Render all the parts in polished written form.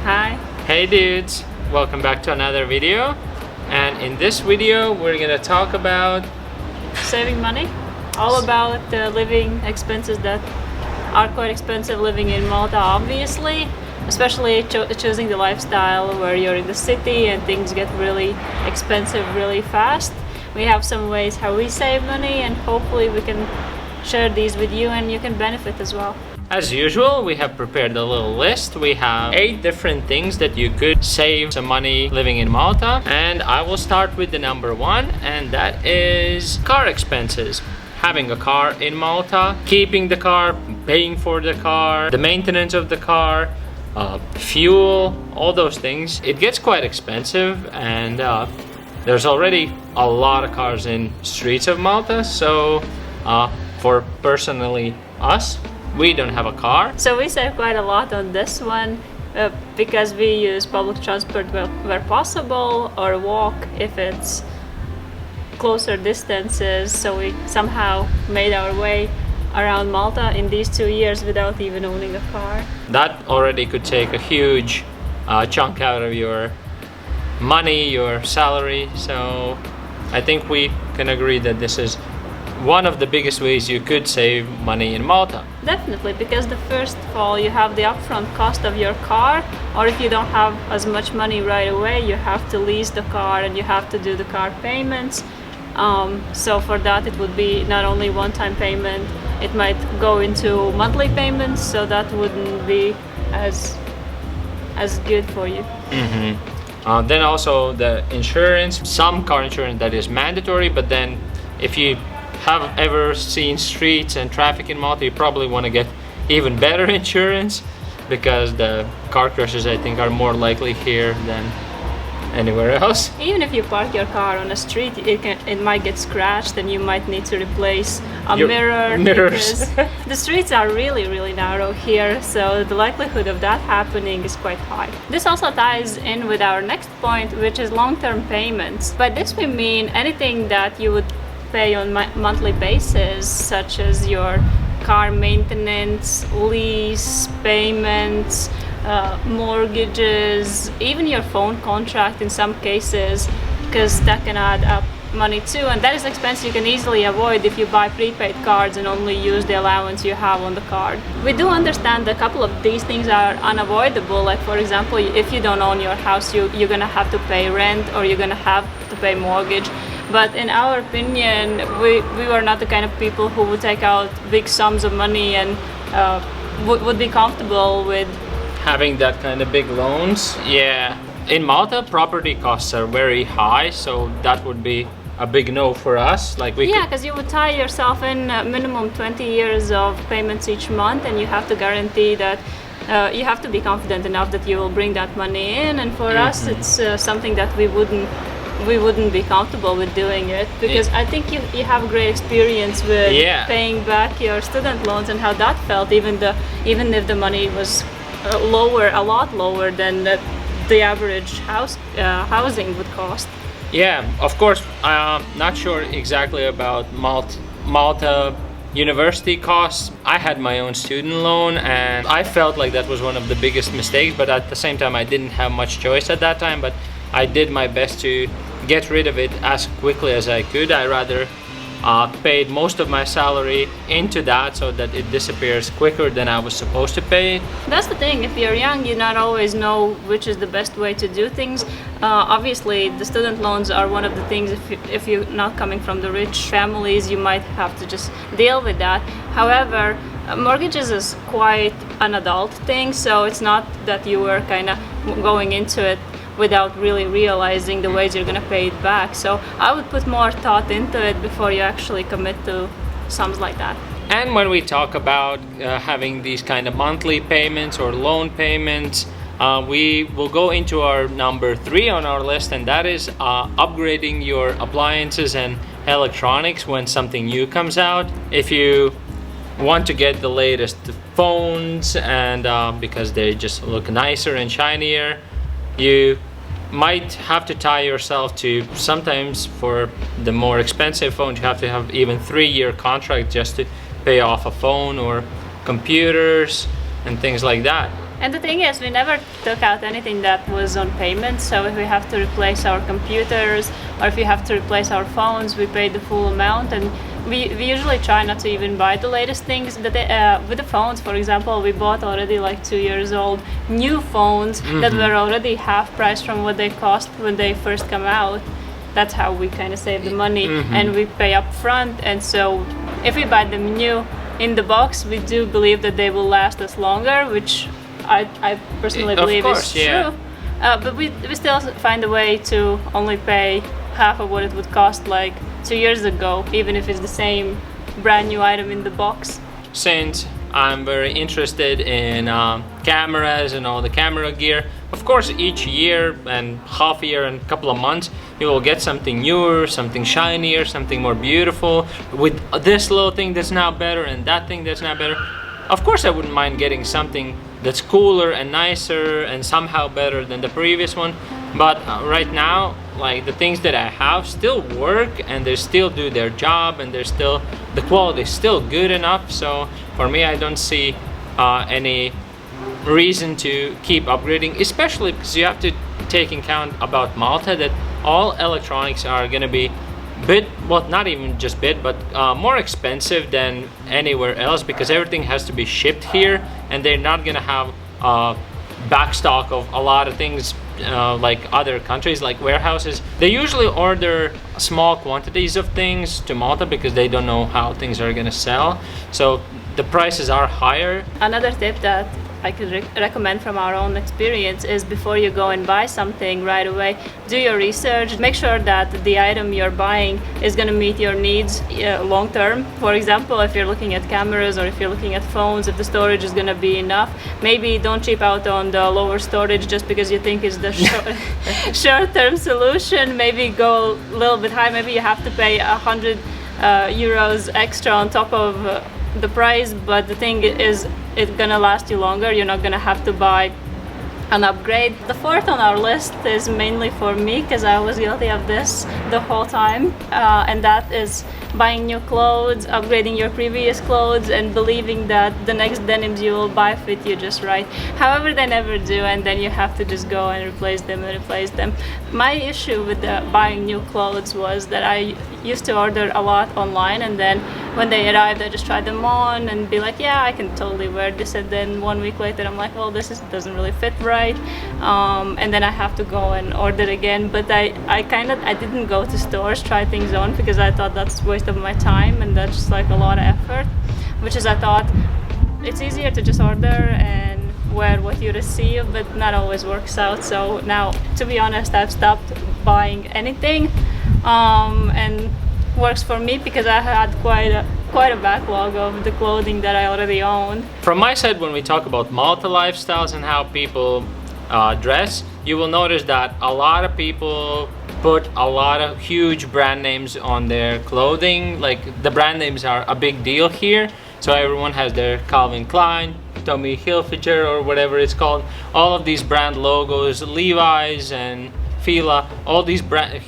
Hi. Hey dudes, welcome back to another video. And in this video we're gonna talk about Saving money. All about the living expenses that are quite expensive living in Malta, obviously. Especially choosing the lifestyle where you're in the city and things get really expensive really fast. We have some ways how we save money, and hopefully we can share these with you and you can benefit as well. as usual, we have prepared a little list. We have 8 different things that you could save some money living in Malta. And I will start with the number 1, and that is car expenses. Having a car in Malta, keeping the car, paying for the car, the maintenance of the car, fuel, all those things. It gets quite expensive, and there's already a lot of cars in streets of Malta. So for personally us, we don't have a car. So we save quite a lot on this one because we use public transport where possible, or walk if it's closer distances. So we somehow made our way around Malta in these 2 years without even owning a car. That already could take a huge chunk out of your money, your salary. So I think we can agree that this is one of the biggest ways you could save money in Malta. Definitely, because first of all, you have the upfront cost of your car, or if you don't have as much money right away, you have to lease the car and you have to do the car payments. So for that, it would be not only one-time payment, it might go into monthly payments, so that wouldn't be as good for you. Then also the insurance, some car insurance that is mandatory, but then if you have ever seen streets and traffic in Malta, you probably want to get even better insurance, because the car crashes, I think, are more likely here than anywhere else. Even if you park your car on a street, it might get scratched and you might need to replace Your mirrors. mirrors. The streets are really narrow here, so the likelihood of that happening is quite high. This also ties in with our next point, which is long-term payments. By this we mean anything that you would pay on monthly basis, such as your car maintenance, lease payments, mortgages, even your phone contract in some cases, because that can add up money too, and that is expense you can easily avoid if you buy prepaid cards and only use the allowance you have on the card. We do understand a couple of these things are unavoidable, like for example, if you don't own your house, you're gonna have to pay rent, or you're gonna have to pay mortgage. But in our opinion, we were not the kind of people who would take out big sums of money and would be comfortable with Having that kind of big loans. Yeah, in Malta property costs are very high, so that would be a big no for us. Like because you would tie yourself in minimum 20 years of payments each month, and you have to guarantee that you have to be confident enough that you will bring that money in. And for us, it's something that we wouldn't be comfortable with doing it, because I think you have great experience with paying back your student loans and how that felt, even if the money was a lot lower than the average housing would cost. Yeah, of course, I'm not sure exactly about Malta university costs. I had my own student loan, and I felt like that was one of the biggest mistakes, but at the same time I didn't have much choice at that time. But I did my best to get rid of it as quickly as I could. I rather paid most of my salary into that so that it disappears quicker than I was supposed to pay it. That's the thing, if you're young, you not always know which is the best way to do things. Obviously, the student loans are one of the things, if you're not coming from the rich families, you might have to just deal with that. However, mortgages is quite an adult thing, so it's not that you were kind of going into it without really realizing the ways you're going to pay it back. So I would put more thought into it before you actually commit to sums like that. And when we talk about having these kind of monthly payments or loan payments, we will go into our number 3 on our list, and that is upgrading your appliances and electronics when something new comes out. If you want to get the latest phones, and because they just look nicer and shinier, you might have to tie yourself to, sometimes for the more expensive phones, you have to have even 3-year contract just to pay off a phone or computers and things like that. And the thing is, we never took out anything that was on payment. So if we have to replace our computers or if we have to replace our phones, we pay the full amount. And we usually try not to even buy the latest things. With the phones, for example, we bought already like 2 years old new phones that were already half price from what they cost when they first come out. That's how we kind of save the money, and we pay up front. And so if we buy them new in the box, we do believe that they will last us longer, which I personally believe is true. But we still find a way to only pay half of what it would cost like 2 years ago, even if it's the same brand new item in the box. Since I'm very interested in cameras and all the camera gear, of course each year and half year and a couple of months you will get something newer, something shinier, something more beautiful, with this little thing that's now better and that thing that's now better. Of course I wouldn't mind getting something that's cooler and nicer and somehow better than the previous one, but right now, like, the things that I have still work and they still do their job, and the quality is still good enough. So for me, I don't see any reason to keep upgrading, especially because you have to take into account about Malta that all electronics are going to be not even just but more expensive than anywhere else, because everything has to be shipped here, and they're not going to have backstock of a lot of things like other countries, like warehouses. They usually order small quantities of things to Malta because they don't know how things are going to sell, so the prices are higher. Another tip that I could recommend from our own experience is, before you go and buy something right away, do your research. Make sure that the item you're buying is going to meet your needs long term. For example, if you're looking at cameras or if you're looking at phones, if the storage is going to be enough, maybe don't cheap out on the lower storage just because you think it's the short-term solution. Maybe go a little bit high. Maybe you have to pay 100 euros extra on top of the price, but the thing is, it's gonna last you longer. You're not gonna have to buy an upgrade. The fourth on our list is mainly for me, because I was guilty of this the whole time, and that is buying new clothes, upgrading your previous clothes, and believing that the next denims you will buy fit you just right. However, they never do, and then you have to just go and replace them. My issue with buying new clothes was that I used to order a lot online, and then when they arrived I just tried them on and be like, yeah, I can totally wear this, and then 1 week later I'm like, well, doesn't really fit right, and then I have to go and order again. But I didn't go to stores, try things on, because I thought that's a waste of my time, and that's just like a lot of effort, which is, I thought it's easier to just order and wear what you receive, but not always works out. So now, to be honest, I've stopped buying anything, and works for me because I had quite a backlog of the clothing that I already owned. From my side, when we talk about Malta lifestyles and how people dress, you will notice that a lot of people put a lot of huge brand names on their clothing. Like, the brand names are a big deal here, so everyone has their Calvin Klein, Tommy Hilfiger, or whatever it's called, all of these brand logos, Levi's and Fila, all these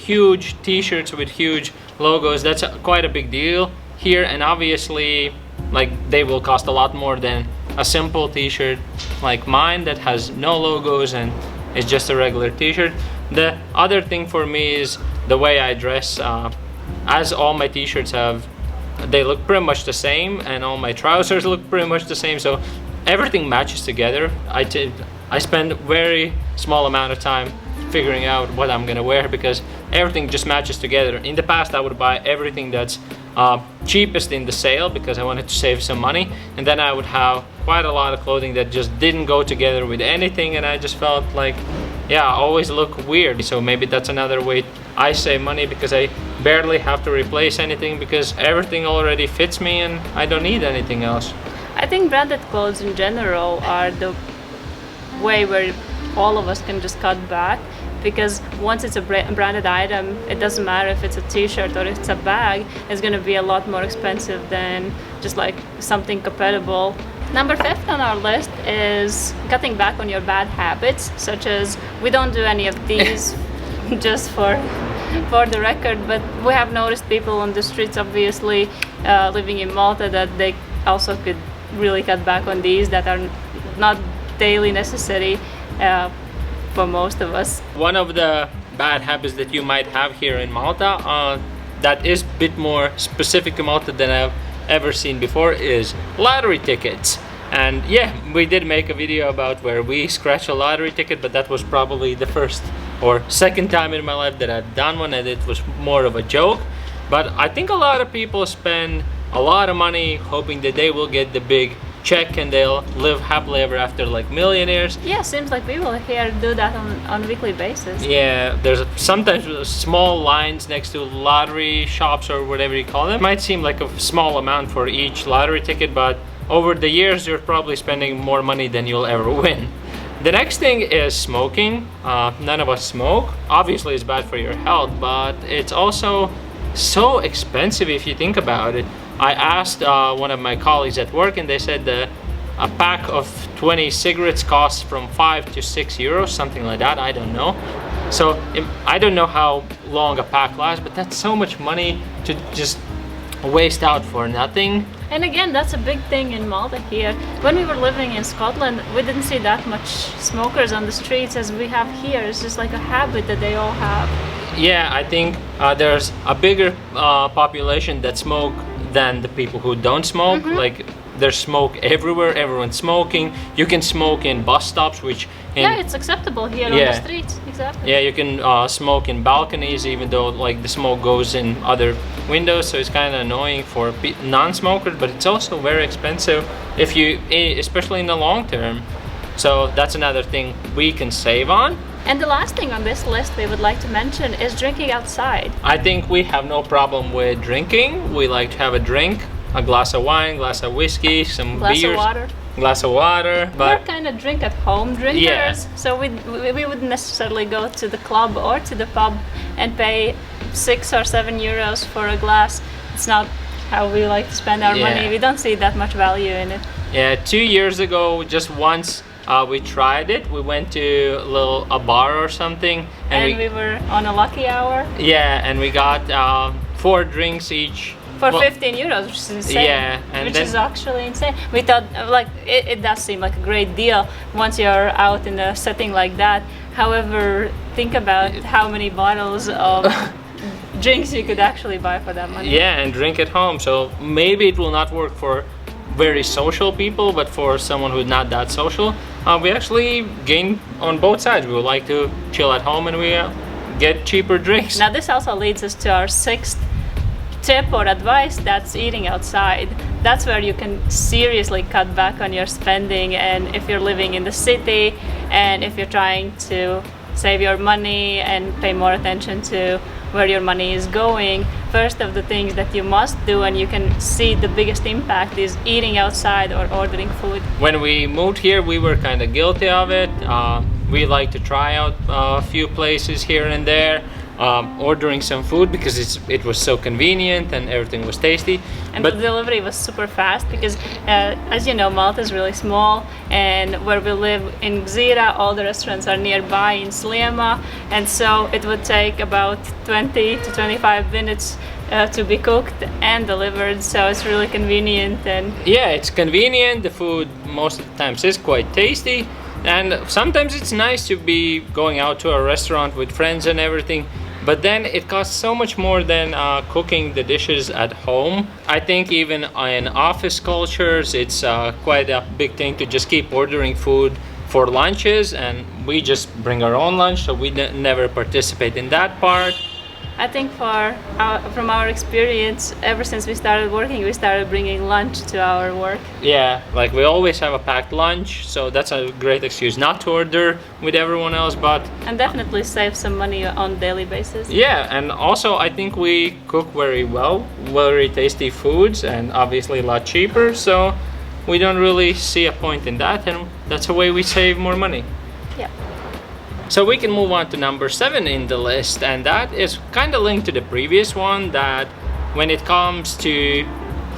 huge t-shirts with huge logos. That's quite a big deal here, and obviously, like, they will cost a lot more than a simple t-shirt like mine that has no logos and is just a regular t-shirt. The other thing for me is the way I dress. As all my t-shirts they look pretty much the same, and all my trousers look pretty much the same, so everything matches together. I spend very small amount of time figuring out what I'm gonna wear, because everything just matches together. In the past, I would buy everything that's cheapest in the sale because I wanted to save some money, and then I would have quite a lot of clothing that just didn't go together with anything, and I just felt like, yeah, I always look weird. So maybe that's another way I save money, because I barely have to replace anything because everything already fits me and I don't need anything else. I think branded clothes in general are the way where all of us can just cut back, because once it's a branded item, it doesn't matter if it's a t-shirt or it's a bag, it's going to be a lot more expensive than just like something compatible. Number 5 on our list is cutting back on your bad habits, such as, we don't do any of these just for the record, but we have noticed people on the streets, obviously, living in Malta, that they also could really cut back on these, that are not daily necessity for most of us. One of the bad habits that you might have here in Malta, that is a bit more specific to Malta than I've ever seen before, is lottery tickets. And yeah, we did make a video about where we scratched a lottery ticket, but that was probably the first or second time in my life that I've done one, and it was more of a joke. But I think a lot of people spend a lot of money hoping that they will get the big check and they'll live happily ever after like millionaires. Yeah, seems like people here do that on a weekly basis. Yeah, there's sometimes small lines next to lottery shops or whatever you call them. It might seem like a small amount for each lottery ticket, but over the years you're probably spending more money than you'll ever win. The next thing is smoking. None of us smoke. Obviously it's bad for your health, but it's also so expensive if you think about it. I asked one of my colleagues at work, and they said a pack of 20 cigarettes costs from 5 to 6 euros, something like that. I don't know. So I don't know how long a pack lasts, but that's so much money to just waste out for nothing. And again, that's a big thing in Malta here. When we were living in Scotland, we didn't see that much smokers on the streets as we have here. It's just like a habit that they all have. Yeah, I think there's a bigger population that smoke than the people who don't smoke. Like there's smoke everywhere, everyone's smoking. You can smoke in bus stops, which yeah, it's acceptable here on the streets. Exactly. Yeah, you can smoke in balconies, even though like the smoke goes in other windows, so it's kind of annoying for non-smokers, but it's also very expensive if you, especially in the long term. So that's another thing we can save on. And the last thing on this list we would like to mention is drinking outside. I think we have no problem with drinking. We like to have a drink, a glass of wine, glass of whiskey, some beers, glass of water. But we're kind of drink at home drinkers, yeah. So we wouldn't necessarily go to the club or to the pub and pay 6 or 7 euros for a glass. It's not how we like to spend our money. We don't see that much value in it. Yeah, 2 years ago, just once we tried it. We went to a bar or something, and we were on a lucky hour. Yeah, and we got 4 drinks each. For 15 euros, which is insane. Yeah, and which is actually insane. We thought, like, it does seem like a great deal once you're out in a setting like that. However, think about how many bottles of drinks you could actually buy for that money. Yeah, and drink at home. So maybe it will not work for very social people, but for someone who's not that social, we actually gain on both sides. We would like to chill at home, and we get cheaper drinks. Now this also leads us to our 6th tip or advice, that's eating outside. That's where you can seriously cut back on your spending, and if you're living in the city and if you're trying to save your money and pay more attention to where your money is going, first of the things that you must do, and you can see the biggest impact, is eating outside or ordering food. When we moved here, we were kind of guilty of it. We like to try out a few places here and there, ordering some food because it was so convenient and everything was tasty. And the delivery was super fast because, as you know, Malta is really small, and where we live in Gżira, all the restaurants are nearby in Sliema, and so it would take about 20 to 25 minutes to be cooked and delivered, so it's really convenient. And yeah, it's convenient. The food most of the times is quite tasty, and sometimes it's nice to be going out to a restaurant with friends and everything. But then it costs so much more than cooking the dishes at home. I think even in office cultures, it's quite a big thing to just keep ordering food for lunches, and we just bring our own lunch, so we never participate in that part. I think from our experience, ever since we started working, we started bringing lunch to our work. Yeah, like we always have a packed lunch, so that's a great excuse not to order with everyone else, but... And definitely save some money on a daily basis. Yeah, and also I think we cook very well, very tasty foods, and obviously a lot cheaper, so we don't really see a point in that, and that's a way we save more money. Yeah. So we can move on to number 7 in the list, and that is kind of linked to the previous one, that when it comes to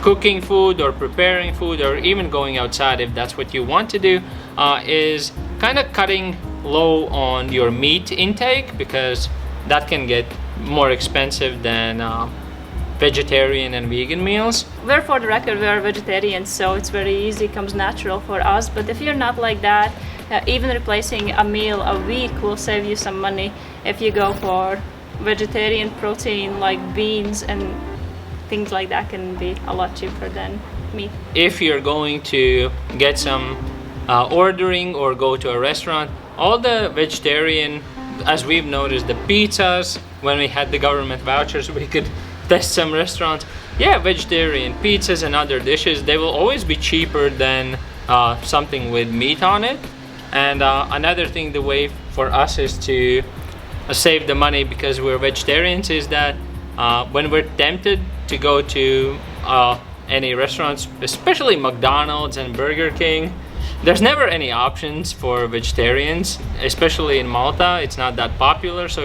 cooking food or preparing food or even going outside, if that's what you want to do, is kind of cutting low on your meat intake, because that can get more expensive than vegetarian and vegan meals. We're, for the record, we are vegetarians, so it's very easy, comes natural for us. But if you're not like that, even replacing a meal a week will save you some money if you go for vegetarian protein like beans and things like that. Can be a lot cheaper than meat. If you're going to get some ordering or go to a restaurant, all the vegetarian, as we've noticed, the pizzas, when we had the government vouchers, we could test some restaurants. Yeah, vegetarian pizzas and other dishes, they will always be cheaper than something with meat on it. And another thing, the way for us is to save the money because we're vegetarians, is that when we're tempted to go to any restaurants, especially McDonald's and Burger King, there's never any options for vegetarians, especially in Malta. It's not that popular, so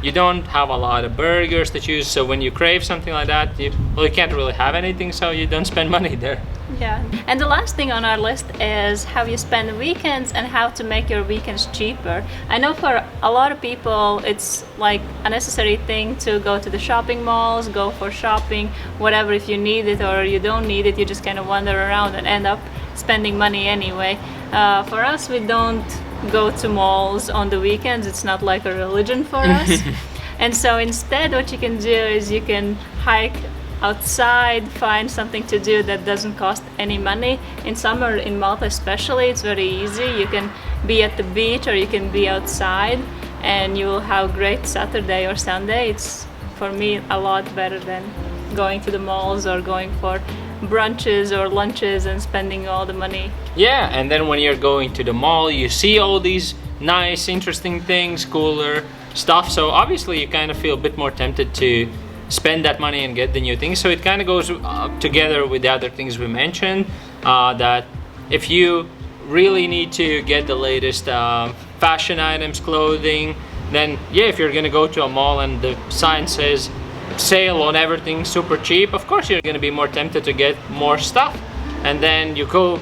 you don't have a lot of burgers to choose. So when you crave something like that, you can't really have anything, so you don't spend money there. Yeah, and the last thing on our list is how you spend weekends and how to make your weekends cheaper. I know for a lot of people it's like a necessary thing to go to the shopping malls, go for shopping, whatever. If you need it or you don't need it, you just kind of wander around and end up spending money anyway. For us, we don't go to malls on the weekends. It's not like a religion for us. And so instead what you can do is you can hike outside, find something to do that doesn't cost any money. In summer in Malta especially, it's very easy. You can be at the beach or you can be outside and you will have a great Saturday or Sunday. It's, for me, a lot better than going to the malls or going for brunches or lunches and spending all the money. Yeah, and then when you're going to the mall, you see all these nice, interesting things, cooler stuff. So obviously you kind of feel a bit more tempted to spend that money and get the new things. So it kind of goes together with the other things we mentioned, that if you really need to get the latest fashion items, clothing, then yeah, if you're gonna go to a mall and the sign says sale on everything super cheap, of course you're gonna be more tempted to get more stuff. And then you go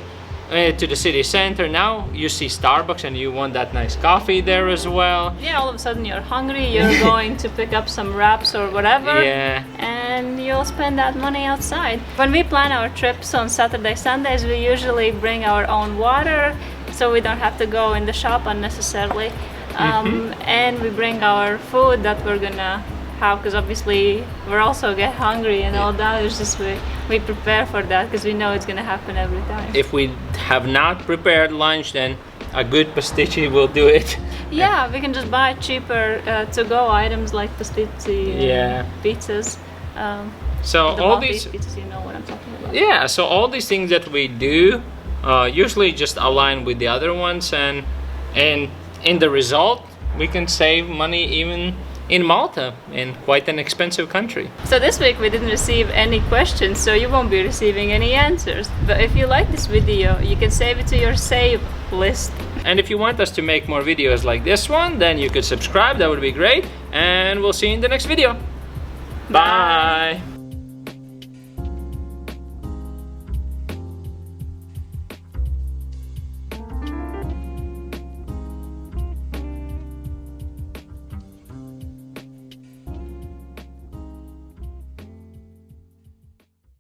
to the city center, now you see Starbucks and you want that nice coffee there as well. Yeah, all of a sudden you're hungry, you're going to pick up some wraps or whatever. Yeah. And you'll spend that money outside. When we plan our trips on Saturday, Sundays, we usually bring our own water so we don't have to go in the shop unnecessarily. And we bring our food that we're gonna have, because obviously we're also get hungry and all that. It's just we prepare for that because we know it's gonna happen every time. If we have not prepared lunch, then a good pasticci will do it. Yeah, we can just buy cheaper to-go items like pasticci, pizzas. So the all these pizzas, you know what I'm talking about. Yeah, so all these things that we do usually just align with the other ones, and in the result we can save money even in Malta, in quite an expensive country. So this week we didn't receive any questions, so you won't be receiving any answers. But if you like this video, you can save it to your save list. And if you want us to make more videos like this one, then you could subscribe, that would be great. And we'll see you in the next video. Bye.